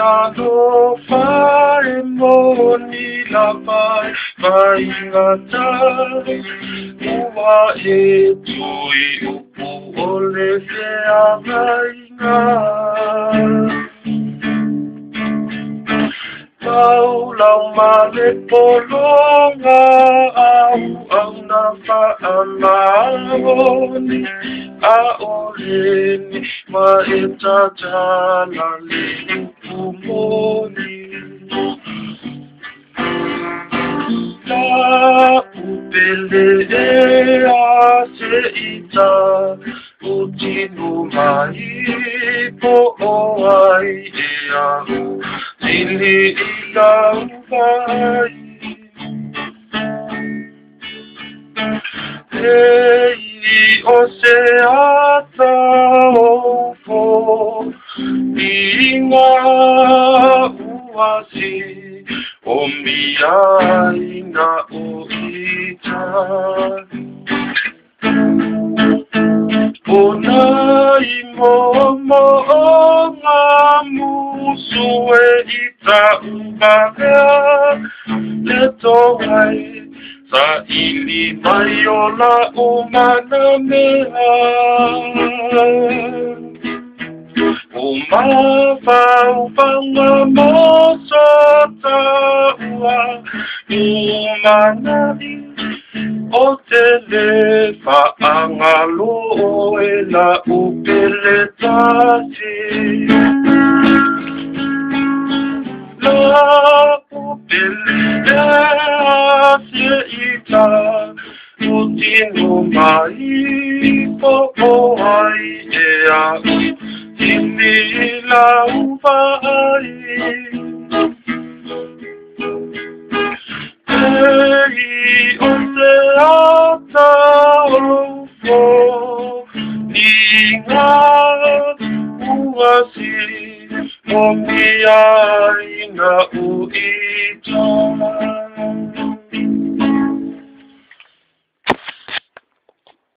Ado fare moni la pai ngata uwa e tui upu ole se avainga tau lau male polonga au na fa amoni a oleni ma e tatala le umoni la upele e a se ita utinu mai po o ai e a tili ila upai Ei o se ata o fo inga uasi o miai na o ita o nai momo o ngā musu e ita upakea le tōai sa ili mai o la umana mea o mawhau panga mosota ua umana o te le whaangalo e la upele tati la upele ita utinu mai po o ai e a tini la upai Ei o te ata o fo Inga uasi o miai na uita